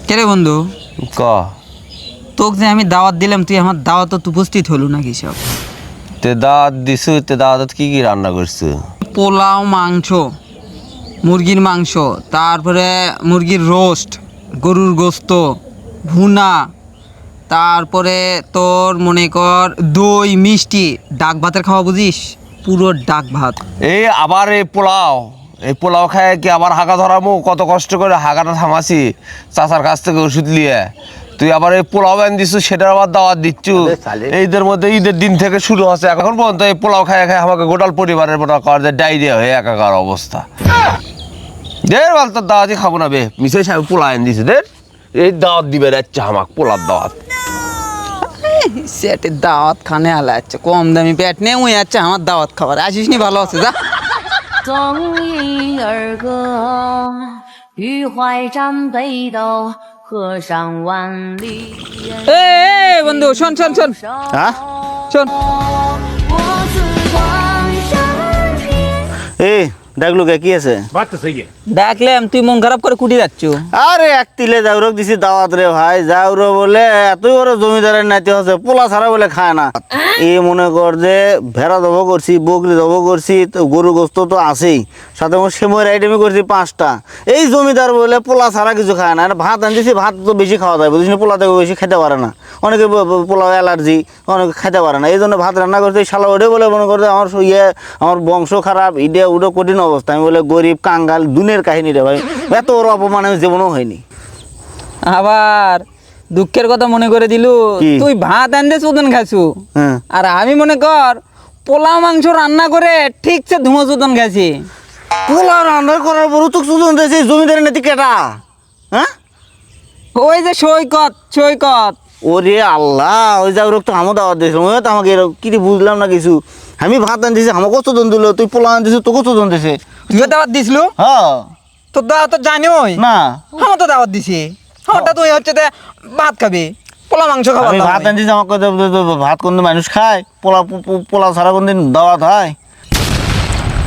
কে রে বন্ধু, ক তোকে যে আমি দাওয়াত দিলাম, তুই আমার দাওয়াত উপস্থিত হলো নাকি? সব তে দাওয়াত দিছু, তে দাওয়াত কি কি রান্না করছো? পোলাও, মাংস, মুরগির মাংস, তারপরে মুরগির রোস্ট, গরুর গোস্ত ভুনা, তারপরে তোর মনে কর দই মিষ্টি, ডাক ভাতের খাওয়া বুঝিস, পুরো ডাক ভাত। এই আবার এই পোলাও খায় কি আবার হাগা ধরামো? কত কষ্ট করে হাগাটা থামাছি চাচার কাছ থেকে ওষুধ নিয়ে, তুই আবার এই পোলাও এনে দিচ্ছু, সেটার আবার দাওয়াত দিচ্ছু। এইদের মধ্যে ঈদের দিন থেকে শুরু হচ্ছে, এখন পর্যন্ত এই পোলাও খায় খায় আমাকে গোটাল পরিবারের মতো কর যে ডায়রিয়া হয়ে একাকার অবস্থা। দের বল তোর দাওয়াতই খাবো না বে, মিশাই সাহেব পোলা এনে দিছে দের, এই দাওয়াত দিবে যাচ্ছে আমাকে পোলার দাওয়াত। সেটের দাওয়াত খানে আলা যাচ্ছে, কম দামি পেট নিয়ে উই যাচ্ছে আমার দাওয়াত খাবার। আসিস নি, ভালো আছে যা। 纵饮而歌，欲怀斩北斗，河上万里人。 এ বন্ধু শোন শোন শোন, হ্যাঁ শোন।我自关山天。 এই ডাকলু কে কি আছে? দেখলাম তুই মন খারাপ করে কুটি যাচ্ছ। আরে এক তিলে যাউরক দিছি দাওয়াত রে ভাই, যাউরো বলে এত বড় জমিদারের নাতি হচ্ছে, পোলা ছাড়া বলে খায় না। এই মনে কর যে ভেড়া দব করছি, বকরি দব করছি, তো গরু গোস্ত তো আছেই, সাথে আমার সেময়ের আইটেমই করছি 5টা। এই জমিদার বলে পোলা ছাড়া কিছু খায় না। আর ভাত আনতেছি, ভাত তো বেশি খাওয়া যায় বুঝিস না, পোলা থেকে বেশি খেতে পারে না, অনেকে পোলাও অ্যালার্জি, অনেকে খেতে পারে না। এই জন্য ভাত রান্না করতে শালা ওঠে বলে মনে করতে আমার আমার বংশ খারাপ, ইডে উডে কঠিন অবস্থা। আমি বলে গরিব কাঙ্গাল দুনের কাহিনী রে ভাই, এত বড় অপমান আমি জীবনেও হয়নি। আবার দুঃখের কথা মনে করে দিলু, কি? তুই ভাত আনতে চোদন খাইছু, হ্যাঁ আর আমি মনে কর পোলাও মাংস রান্না করে ঠিকছে ধুমো চোদন খাইছি। পোলা রান্না করার পর তো সুজন দিয়েছে জমিদারের নাতি কেটা? হ্যাঁ ওই যে সৈকত সৈকত। ওরে আল্লাহ, ওই যা ওরকম তো আমার দাওয়াত দিয়েছিল, ওই তো আমাকে এরকম কি বুঝলাম না কিছু। আমি ভাত আনতেছি, আমাকে কত জন দিল, তুই পোলা আনতেছিস তোকে কত জন দিছে? তুইও দাওয়াত দিছিল? হ্যাঁ তোর দাওয়াত তো জানি ওই না, আমার তো দাওয়াত দিছি, আমারটা তুই হচ্ছে যে ভাত খাবি, পোলা মাংস খাবার। আমি ভাত আনতেছি, আমাকে ভাত কোন দিন মানুষ খায়? পোলা ছাড়া কোন দিন দাওয়াত হয়?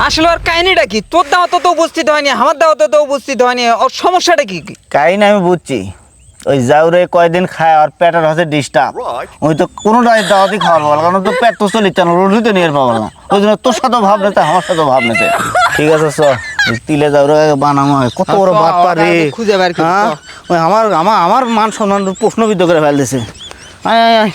আসলে ওর কাহিনীটা কি? তোর দাওয়াত তো উপস্থিত হয়নি, আমার দাওয়াত তো উপস্থিত হয়নি, ওর সমস্যাটা কি? কাহিনী আমি বুঝছি, ওই জাউরে কয়দিন খায় আর পেটের হচ্ছে ডিস্টার্ব, ওই তো কোনো দাওয়াতই খাওয়ার পাবো না, কারণ তোর পেট তো চলিতে না, রুটি তো নিয়ে পাবো না, ওই জন্য তোর সাথেও ভাব নিতে, আমার সাথেও ভাব নিতে। ঠিক আছে চ, তিলে জাউরে বানানো হয়, কত বড় ভাত পারে। খুঁজে বের করি, হ্যাঁ ওই আমার মান সম্মান প্রশ্নবিদ্ধ করে ফেলতেছে। আয় আয় আয়।